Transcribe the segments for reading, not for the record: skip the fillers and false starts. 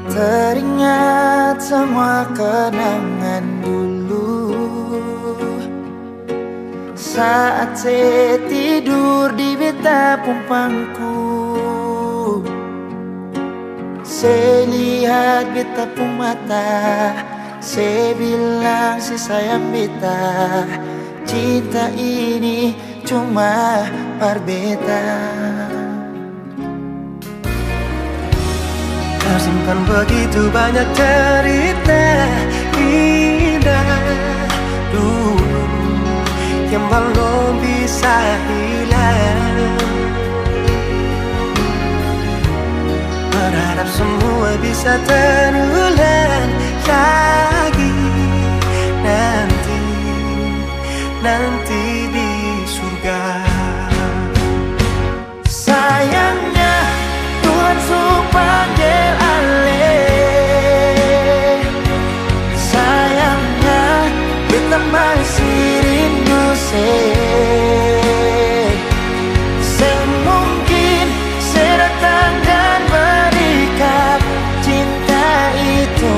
Teringat semua kenangan dulu saat saya tidur di betapung pangku. Saya lihat betapung mata, saya bilang si sayang beta, cinta ini cuma parbeta. Tersimpan begitu banyak cerita indah dulu yang belum bisa hilang. Berharap semua bisa terulang lagi nanti di surga. Sayangnya Tuhan suruh panggil alih. Sayangnya beta masih rindu semungkin saya datang dan berikan cinta itu.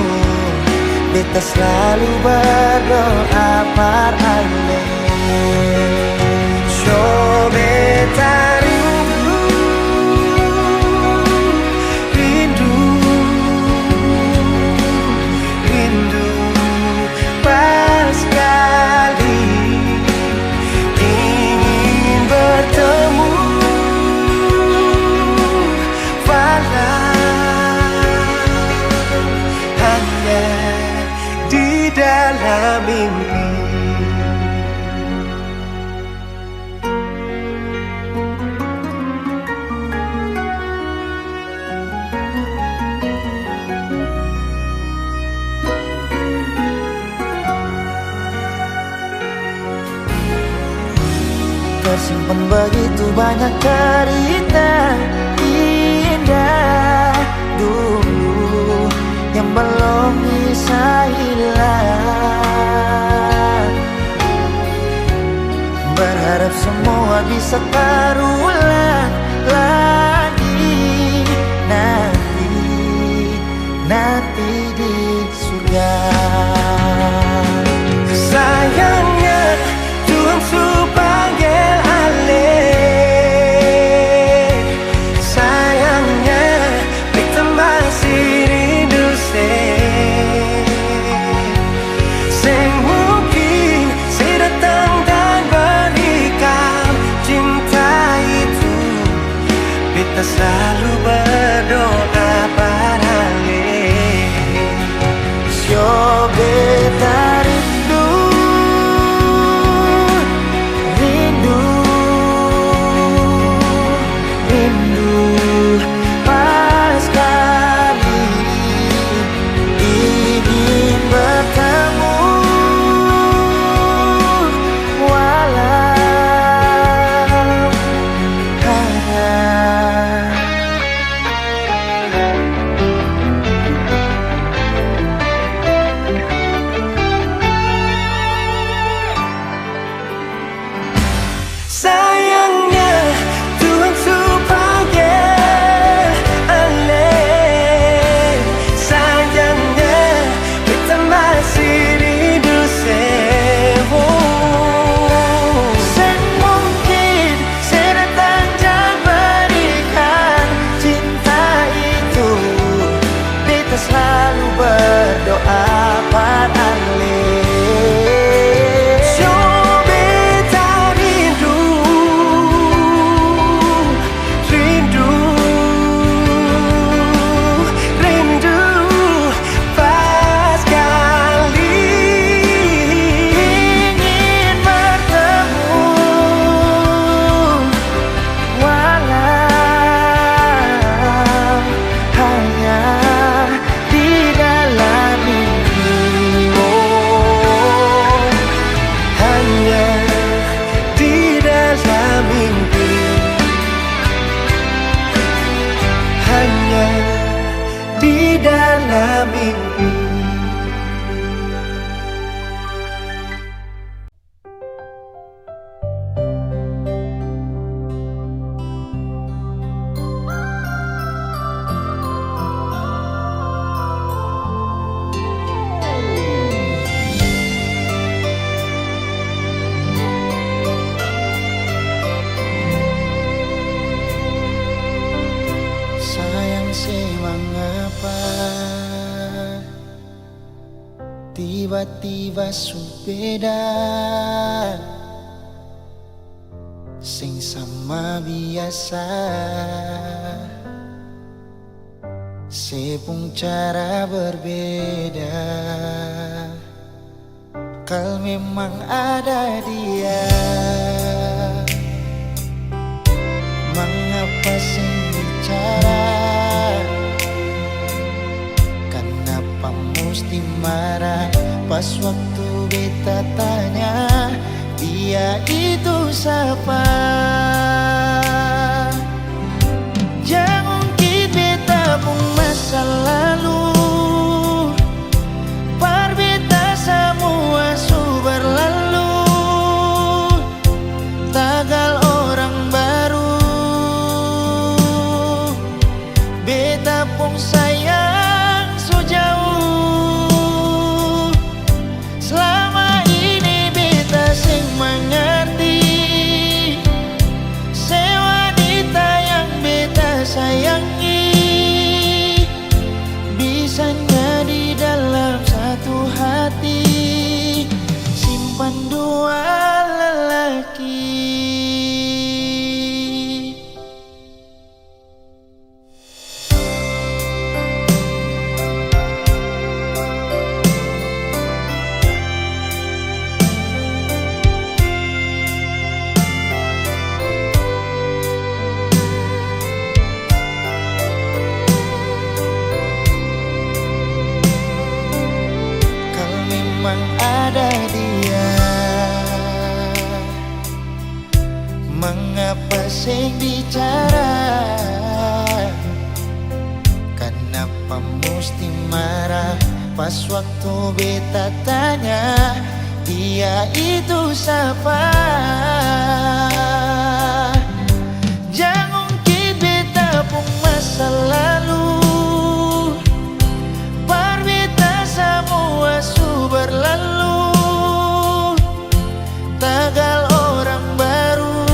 Beta selalu berdoa par alih. So beta rindu pas sekali ingin bertemu, walau hanya di dalam mimpi. Tersimpan begitu banyak cerita indah dulu yang belum bisa hilang. Berharap semua bisa terulang lagi nanti di surga. Sayangnya Tuhan suruh panggil alih. Sayangnya beta masih rindu semungkin saya datang dan berikan cinta itu. Beta selalu berdoa paralel. Yo beta rindu pas sekali ingin bertemu, walau sayangnya Tuhan suruh panggil alih. Sayangnya beta masih rindu semungkin saya datang dan berikan cinta itu. Beta selalu berdoa par alih. di dalam mimpi. Tiba-tiba supeda sing sama biasa, sepung cara berbeda. Kal memang ada dia, mengapa sing bicara? Kenapa mesti marah pas waktu beta tanya dia itu siapa? Jangan ungkit beta pun masa lalu, par beta semua su berlalu. Tagal orang baru, beta pun sayang so jauh. Selama ini beta sing mengerti, se wanita yang beta sayangi bisanya di dalam satu hati, simpan dua lelaki. Ada dia, mengapa sing bicara? Kenapa mesti marah pas waktu beta tanya dia itu siapa? Jangan ungkit beta pun masa lalu, par beta semua su berlalu. Tagal orang baru,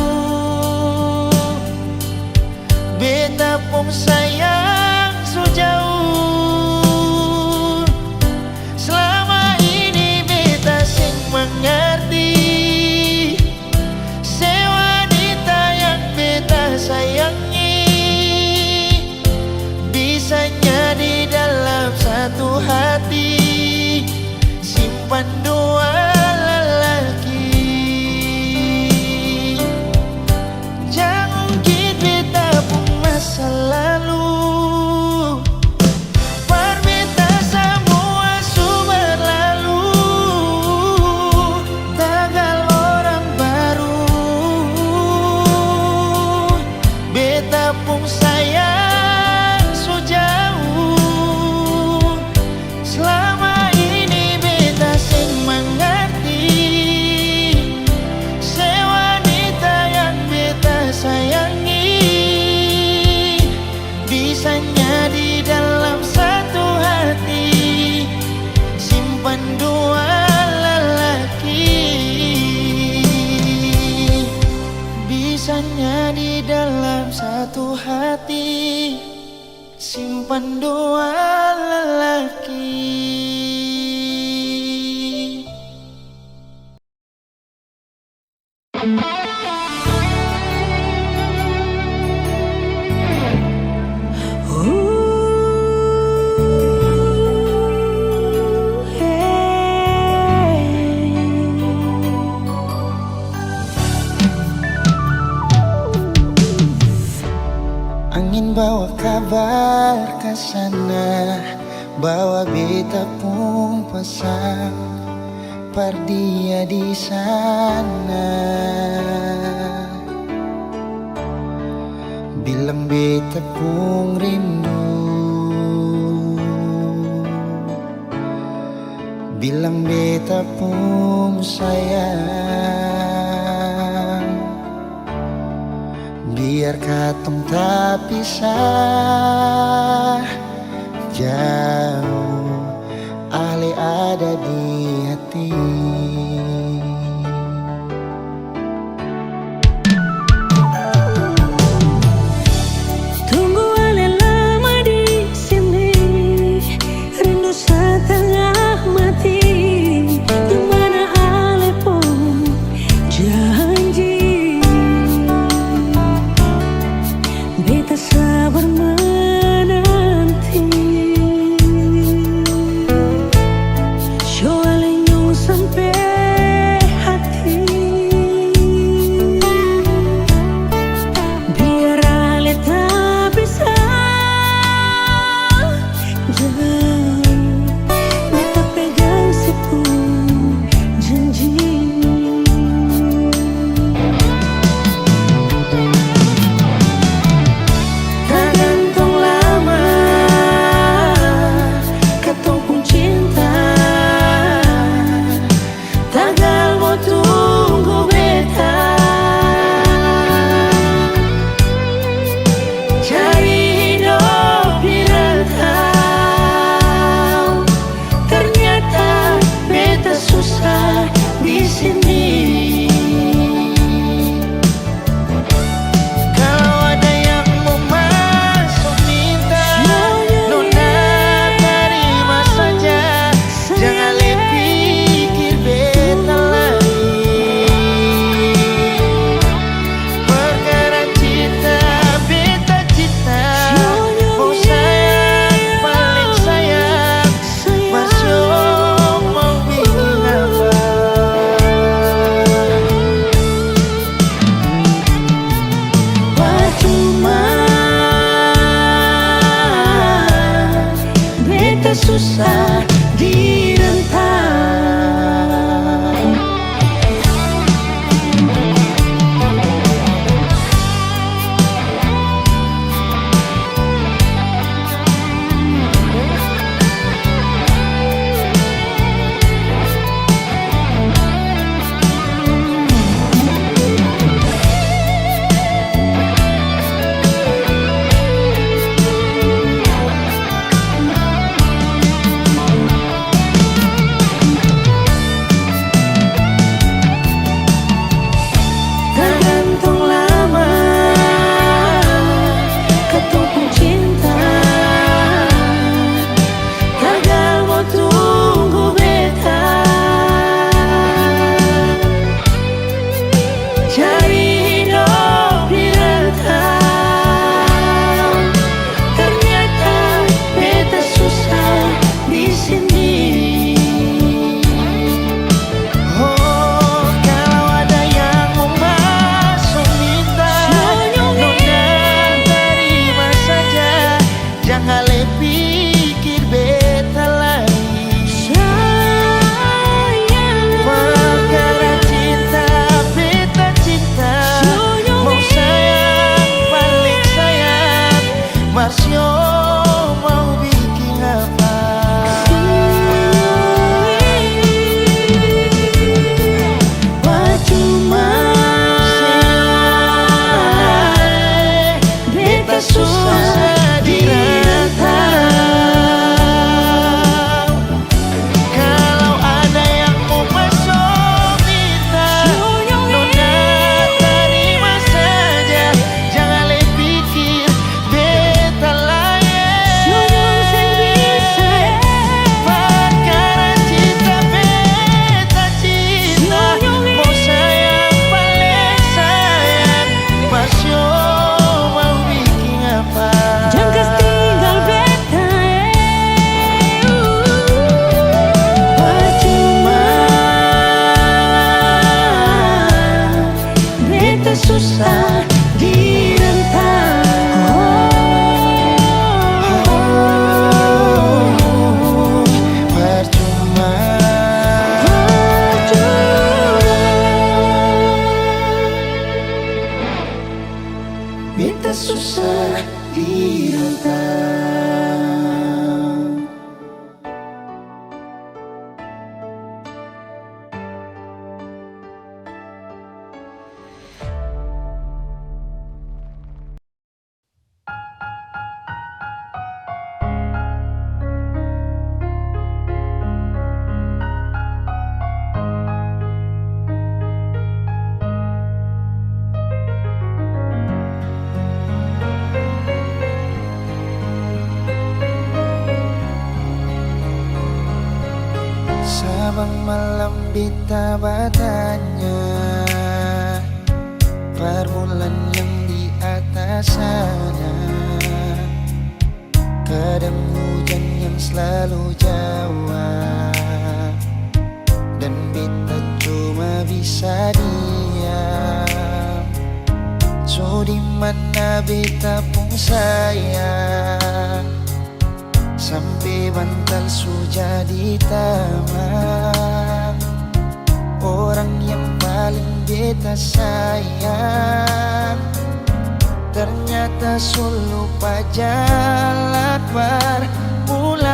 beta pun sayang so jauh. Selama ini beta sing mengerti, se wanita yang beta sayangi bisanya di dalam satu hati, simpan dua lelaki. Jangan ungkit beta pun masa lalu, par beta semua su berlalu. Tagal orang baru, beta pun sayang so jauh. Selama ini beta sing mengerti, se wanita yang beta sayangi bisanya di dalam satu hati, simpan dua lelaki. Bisanya di dalam satu hati, simpan dua lelaki. Angin bawa kabar ke sana, bawa beta pun pasang par dia di sana. Bilang beta pun rindu, bilang beta pun sayang. Biar katong tak pisah jauh, ale ada di hati. Tunggu ale lama di sini, rindu setengah mati. beta susah direntang. Susah direntang, percuma. Beta susah direntang. Sabang malam beta bertanya permulaan yang di atas sana, kadang hujan yang selalu jawab, dan beta cuma bisa diam. So di mana beta pun sayang, sampai bantal sudah di taman. Orang yang paling beta sayang ternyata solo pajalan berpulang.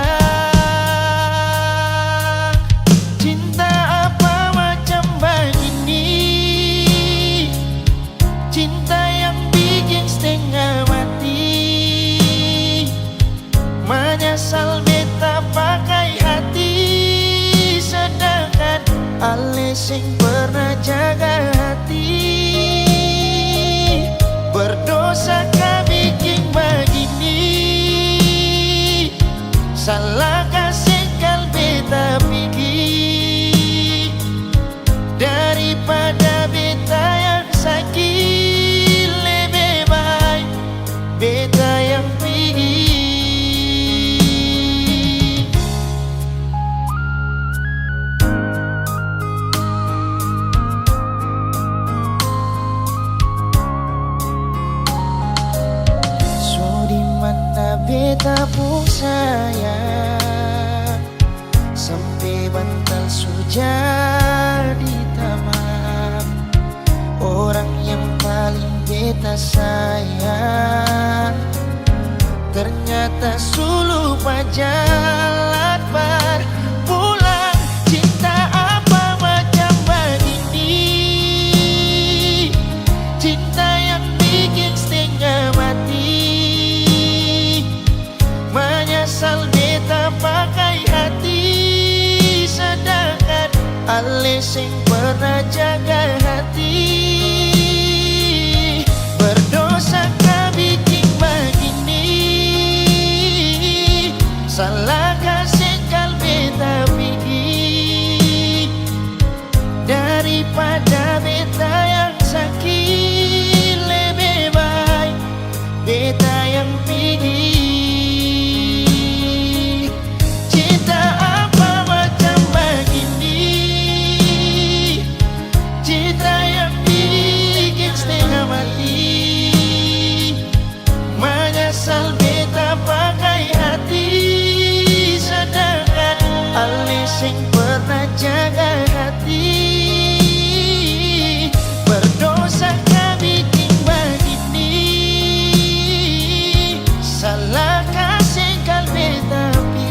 Cinta apa macam begini, cinta yang bikin setengah mati. Menyesal beta pakai hati, sedangkan ale sing pernah jaga hati. Berdosa kah bikin begini, salah kasih kal beta pikir. Daripada beta yang sakit, lebih baik beta yang pergi. Beta pun sayang, Ale sing pernah jaga hati, berdosa ka bikin begini. Salah kasih kalbi tapi daripada beta yang sakit, lebih baik beta yang pergi. Cinta apa macam begini, cinta yang bikin setengah mati. Menyesal beta pakai hati, sedangkan Ale sing pernah jaga hati, berdosa ka bikin begini. Salah kasih kalbi tapi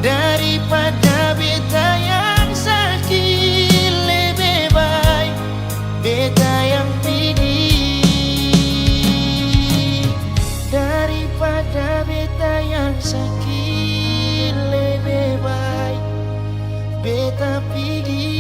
daripada beta yang sakit, lebih baik beta yang pergi. Daripada beta yang sakit, lebih baik beta pergi.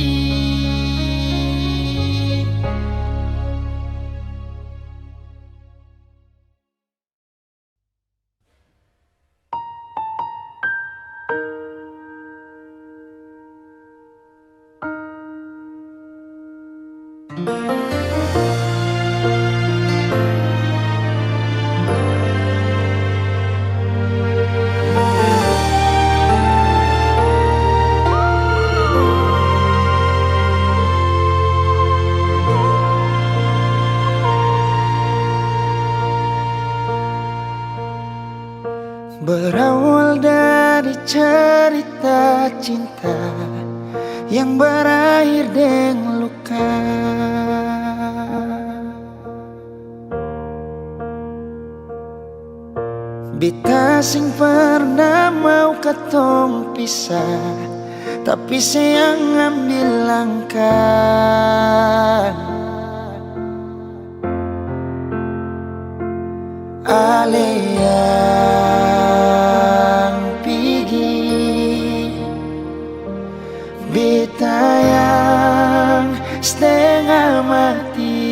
Berawal dari cerita cinta yang berakhir dengan luka, beta sing pernah mau katong pisah, tapi sayang ambil langkah. Ale yang pergi, beta yang setengah mati.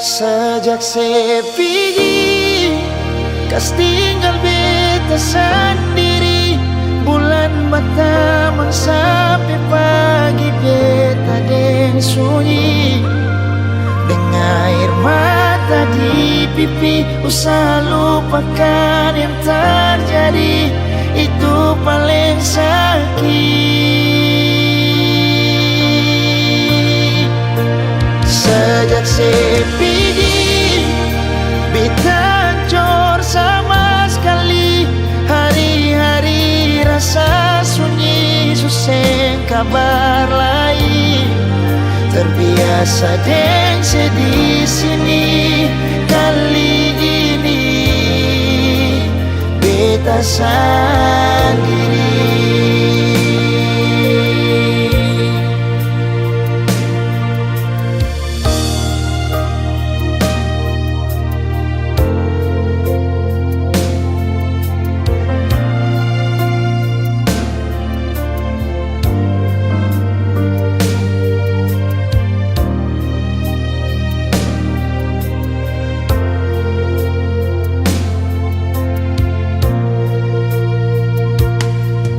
Sejak saya pergi, kas tinggal beta sendiri. Bulan batamang sampai pagi, beta deng sunyi. Dengan air mata di pipi, usaha lupakan yang terjadi. Itu paling sakit. Sejak saya pergi, beta hancur sama sekali. Hari-hari rasa sunyi, susah kabar lain. Terbiasa deng sedih sini, kali ini beta sendiri.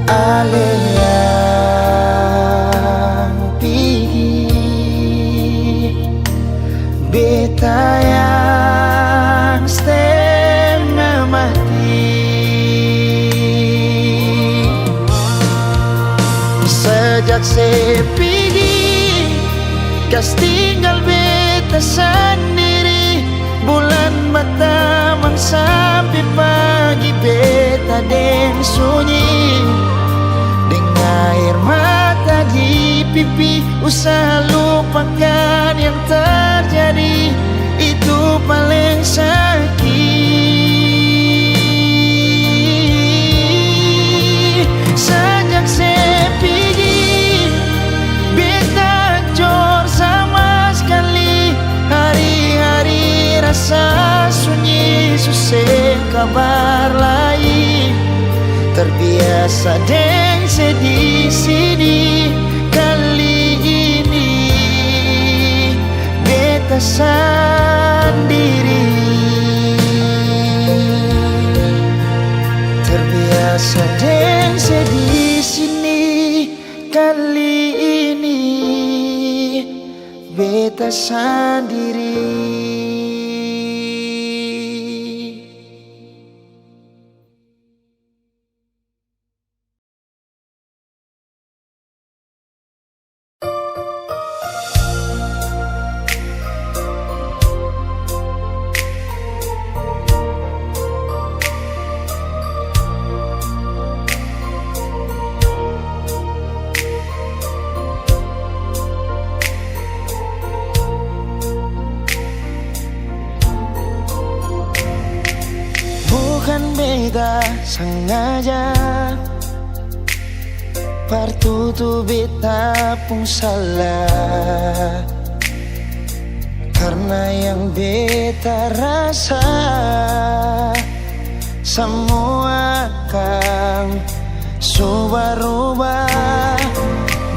Ale yang pergi, beta yang setengah mati. Sejak saya pergi, kas tinggal beta sendiri. Bulan batamang sampai pagi, beta deng sunyi. Air mata di pipi, usaha lupakan yang terjadi. Itu paling sakit. Sejak saya pergi, beta hancur sama sekali. Hari-hari rasa sunyi, susah kabar lain. Terbiasa deng sedih sini, kali ini beta sendiri. Terbiasa deng sedih sini, kali ini beta sendiri. Bukan beta sengaja, partutu beta pun salah. Karena yang beta rasa semua akan subah-rubah.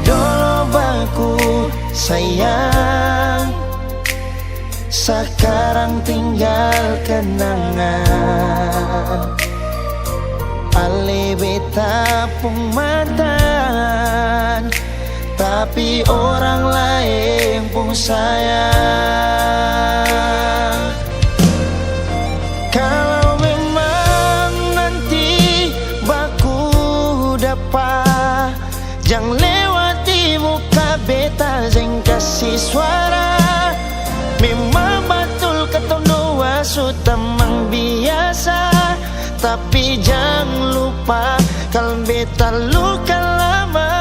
Dulu baku sayang, sekarang tinggal kenangan. Ale beta pun mantan, tapi orang lain pun sayang. Kalau memang nanti baku dapat, jangan lewati muka beta, jangan kasih suara. Memang betul ketemu dua sutamang biasa, tapi jangan lupa kalau beta luka lama.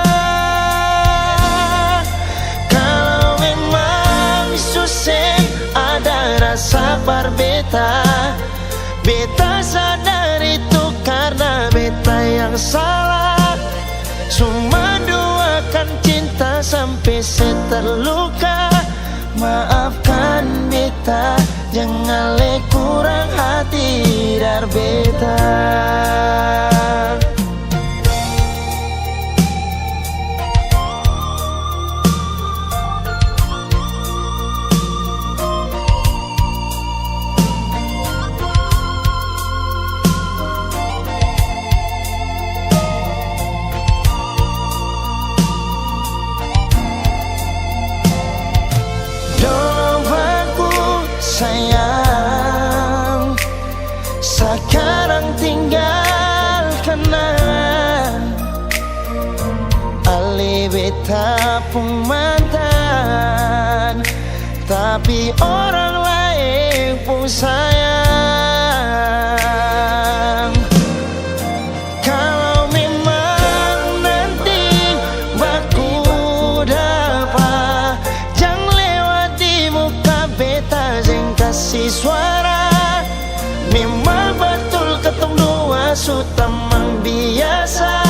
Kalau memang susah ada rasa berbeta, beta sadar itu karena beta yang salah. Cuma doakan cinta sampai terluka. Maafkan beta, jangan le kurang hati dar beta. Sayang, sekarang tinggal kenangan. Ale beta pun mantan, tapi orang lain pun sayang. Kalau memang nanti baku dapat, jangan lewati muka beta, jangan kasih suara. Memang betul ketemu dua sutamang biasa,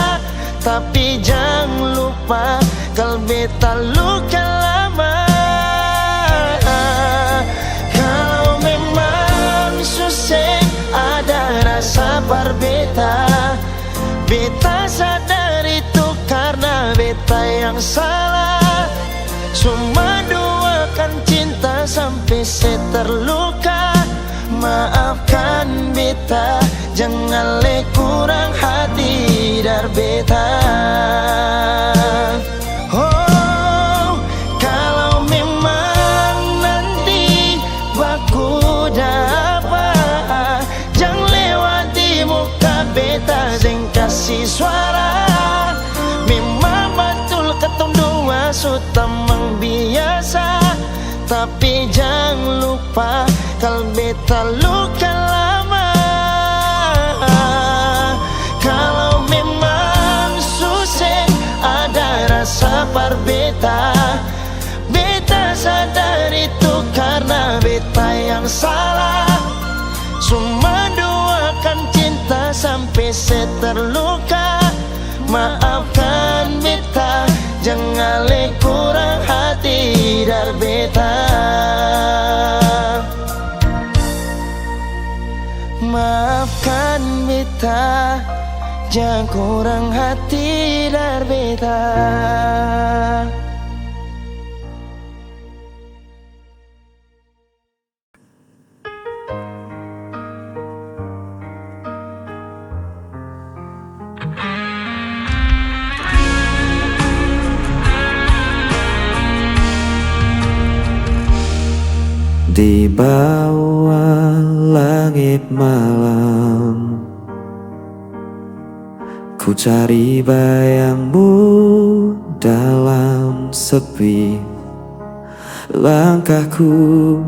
tapi jangan lupa kalau beta luka lama. Kalau memang susah ada rasa berbeta, beta sadar itu karena beta yang salah. Cuma doakan cinta sampai terluka. Maafkan beta, jangan le kurang hati dar beta. Oh, kalau memang nanti baku dapat, jangan lewati muka beta, jangan kasih suara. Memang betul ketemu dua sutamang biasa, tapi jangan lupa kalau beta luka lama. Kalau memang susah ada rasa berbeta, beta sadar itu karena beta yang salah. Cuma doakan cinta sampai terluka. Maafkan beta, jangan le kurang hati dar beta. Maafkan beta, Jangan kurang hati dan beta. Di bawah langit malam, ku cari bayangmu dalam sepi. Langkahku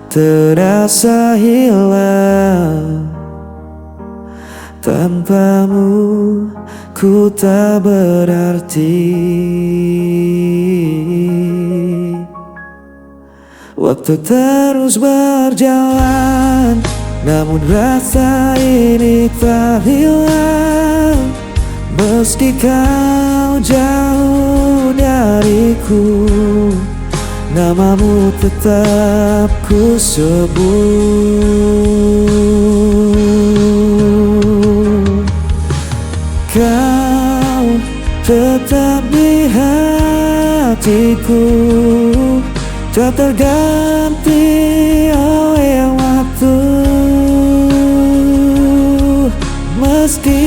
terasa hilang, tanpamu ku tak berarti. Waktu terus berjalan, namun rasa ini tak hilang. Meski kau jauh dariku, namamu tetap ku sebut. Kau tetap di hatiku, tak terganti oleh waktu. Meski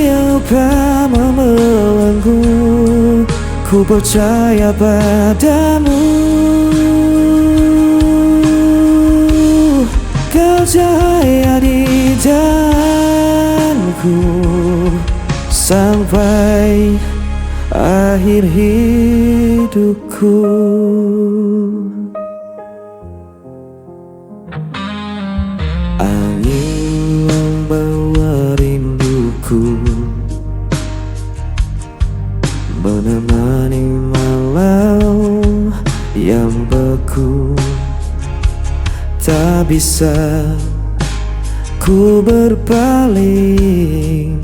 luka membelenggu, ku percaya padamu. Kau cahaya di jalanku sampai akhir hidupku. Angin membawa rinduku, menemani malam yang beku. Tak bisa ku berpaling,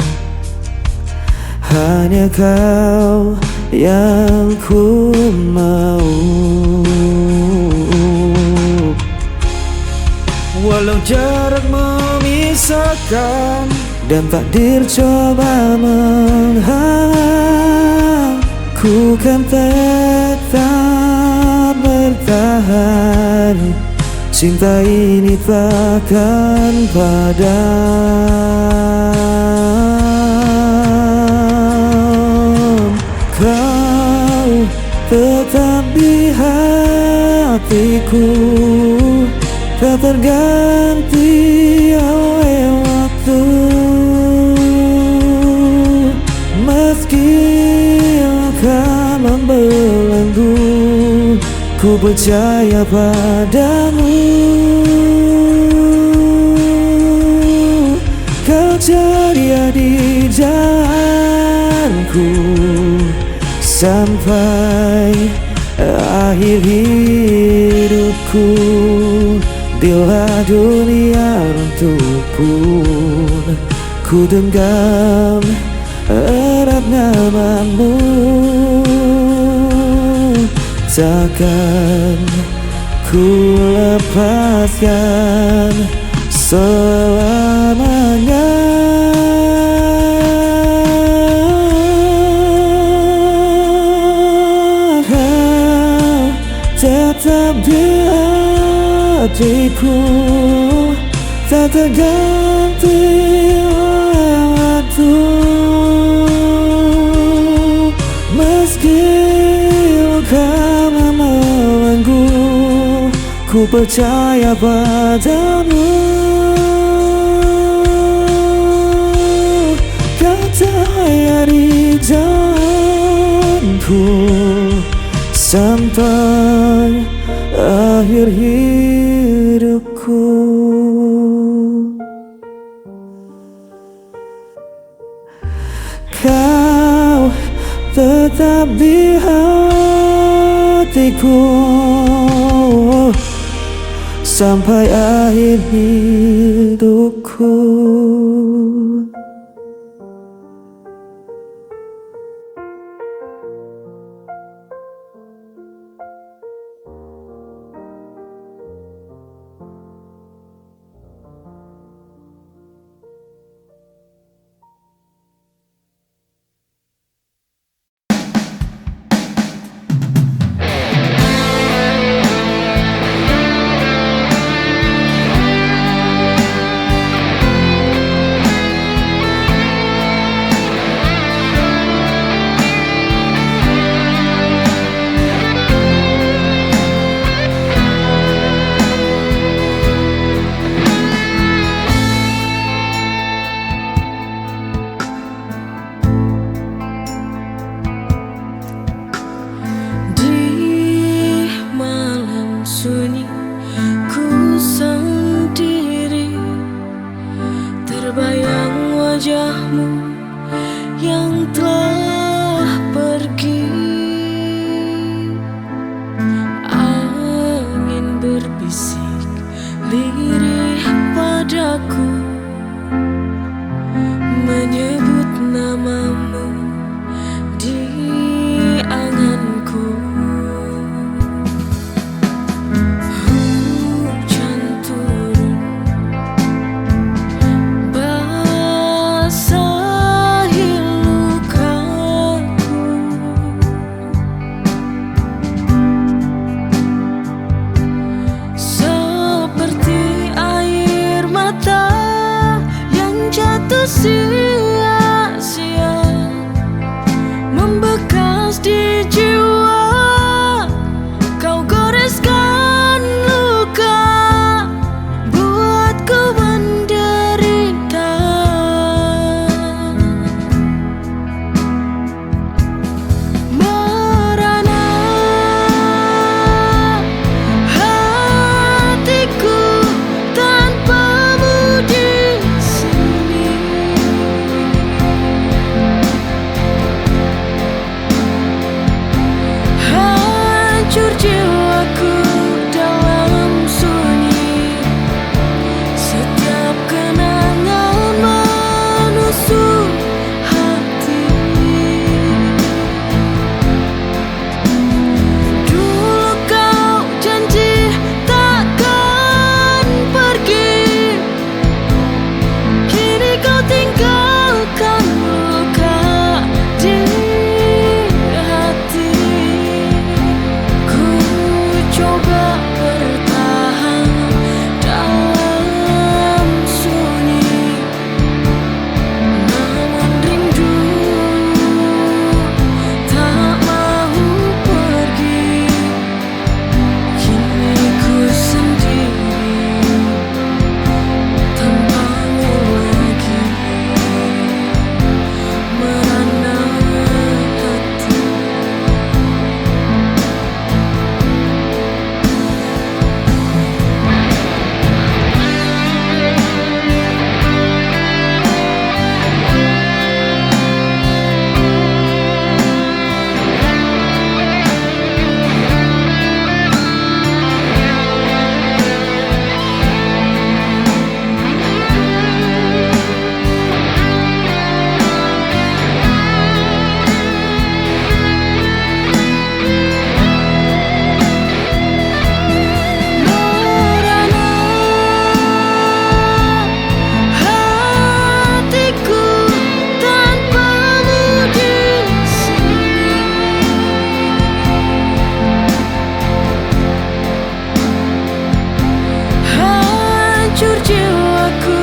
hanya kau yang ku mau. Walau jarak memisahkan dan takdir coba menghalang, ku kan tetap bertahan. Cinta ini takkan padam. Kau tetap di hatiku, tak terganti oleh waktu. Meski luka membelenggu, ku percaya padamu. Kau ceria di jalanku sampai akhir hidupku. Bila dunia runtuh pun, ku genggam erat namamu. Takkan ku lepaskan selamanya. Kau tetap di hatiku, tak terganti oleh waktu. Meski luka membelenggu, ku percaya padamu. Kau cahaya di jalanku sampai akhir hidupku. Kau tetap di hatiku sampai akhir hidupku. jiwaku menyebut namamu di anganku. Hujan turun basahi lukaku, seperti air mata yang jatuh sia-sia, membekas di jiwa. Kau goreskan luka, buatku menderita. Merana hatiku tanpamu di sini. Hancur jiwaku dalam sunyi, setiap kenangan menusuk hati. Dulu kau janji takkan pergi, kini kau tinggalkan luka di hati. Ku coba bertahan dalam sunyi, namun rindu tak mau pergi. Kini ku sendiri tanpamu lagi, merana hati. Merana hatiku tanpamu di sini. Hancur jiwaku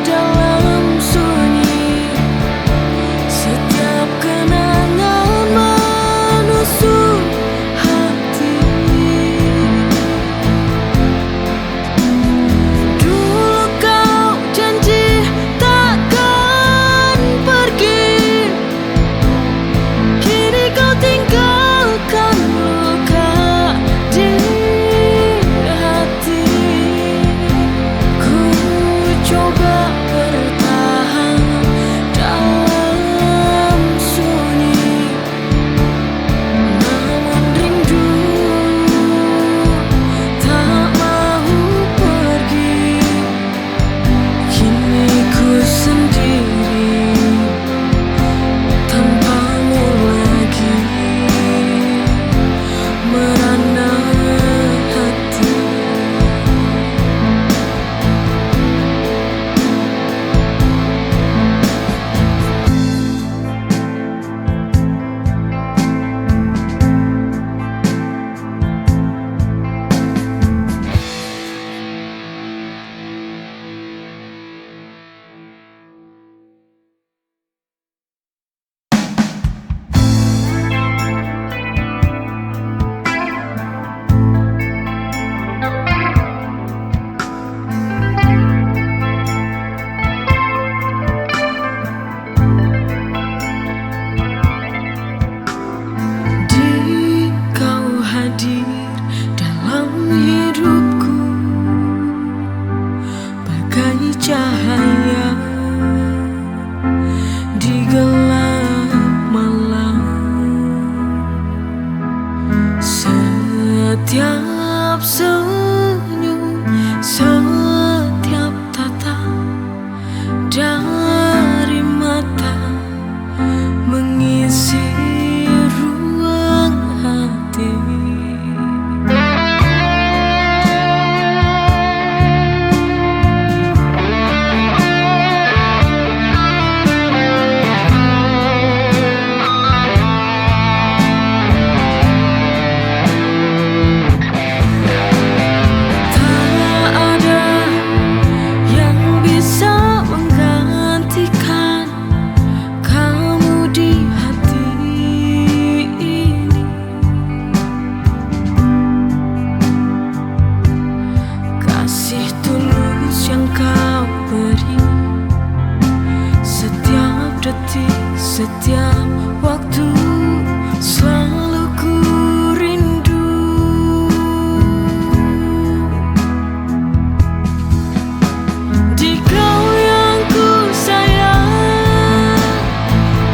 dalam sunyi, setiap kenangan menusuk hati. Dulu kau janji takkan pergi, kini kau tinggalkan luka di hati. Ku coba bertahan dalam sunyi, namun rindu tak mau pergi. Kini ku sendiri tanpamu lagi, merana hati. Di kau hadir dalam hidupku, bagai cahaya di gelap malam. Setiap senyum, setiap tatap detik, setiap waktu selalu ku rindu. Di kau yang ku sayang,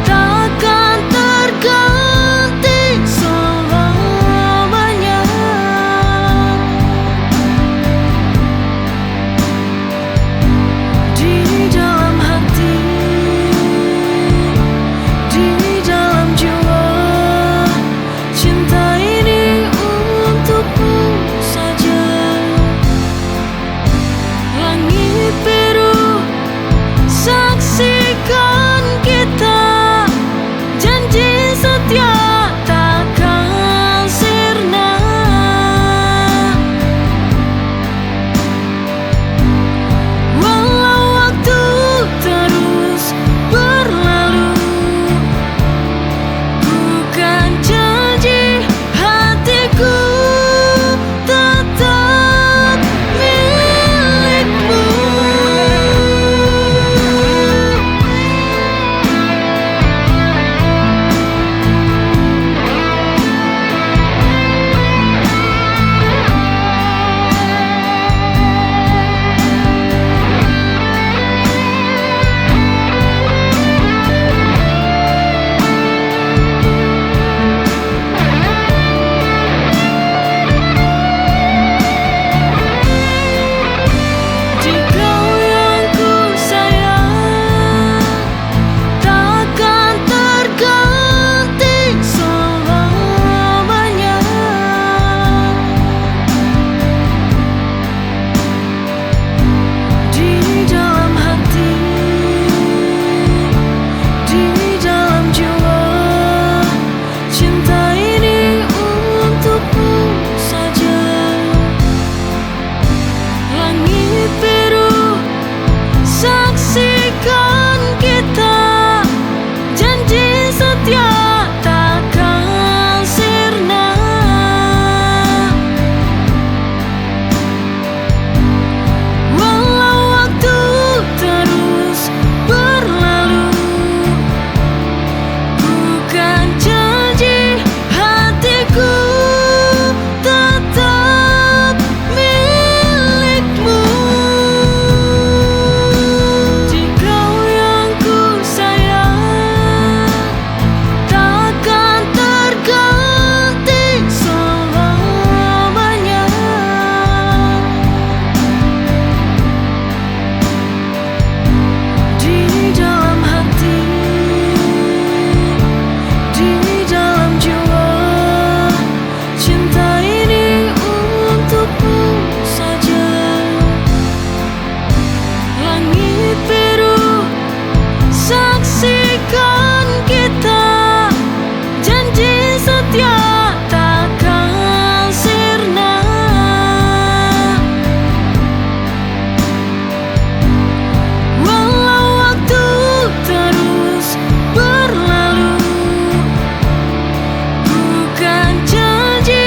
takkan terganti selamanya. Di dalam hati, di dalam jiwa, cinta ini untukmu saja. Langit biru, saksikan kita, janji setia takkan sirna. Walau waktu terus berlalu, bukan janji hatiku tetap milikmu. Di kau yang ku sayang, takkan terganti selamanya. Di dalam hati, di dalam jiwa, cinta ini untukmu saja. Langit biru, saksikan kita, janji setia takkan sirna. Walau waktu terus berlalu, bukan janji hatiku tetap milikmu. Di kau yang ku sayang, takkan terganti selamanya. Di dalam hati, di dalam jiwa, cinta ini untukmu saja. Langit biru, saksikan kita, janji setia takkan sirna. Walau waktu terus berlalu, bukan janji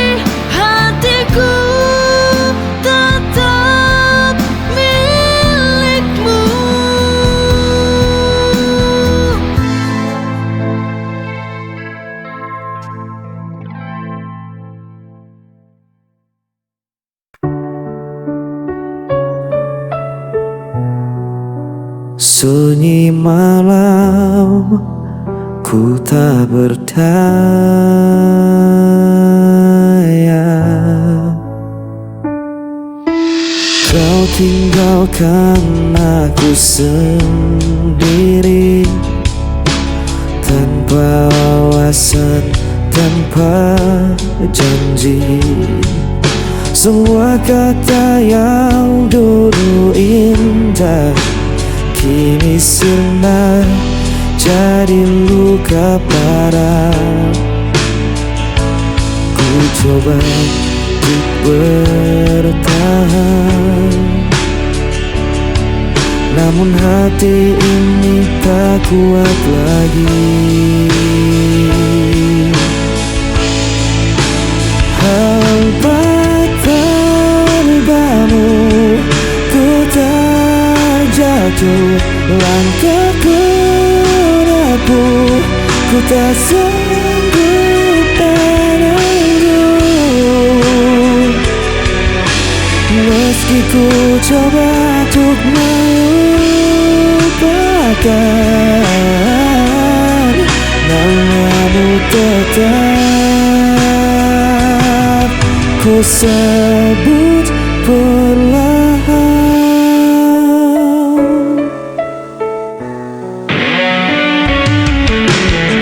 hatiku tetap milikmu. Sunyi malam, ku tak berdaya. Kau tinggalkan aku sendiri, tanpa wawasan, tanpa janji. Semua kata yang dulu indah kini sirna jadi luka parah. Ku coba untuk bertahan, namun hati ini tak kuat lagi. Hampa tanpamu ku terjatuh, langkahku ku tak sanggup menunggu. Meski ku coba untuk melupakan, namamu tetap ku sebut perlahan.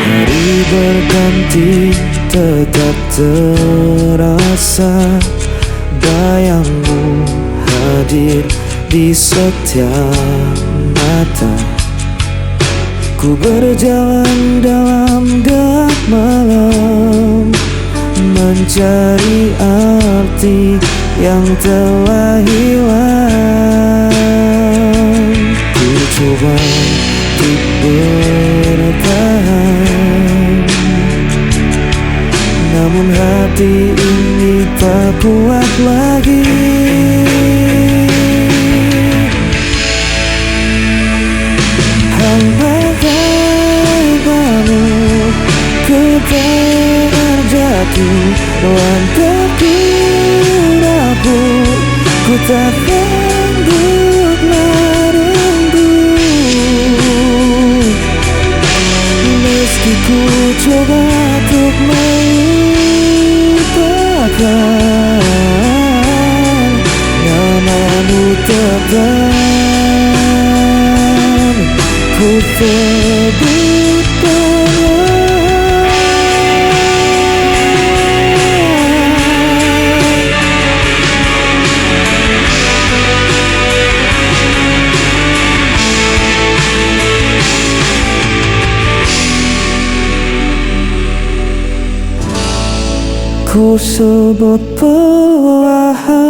Hari berganti tetap terasa, bayangmu hadir di setiap mata. Ku berjalan dalam gelap malam, mencari arti yang telah hilang. Ku coba untuk bertahan, namun hati ini tak kuat lagi. Hampa-hampamu ku terjatuh, lantaku rapuh, ku tak sanggup menunggu. Meski ku coba untuk melupakan, namamu tetap ku sebut perlahan. Ku sebut perlahan.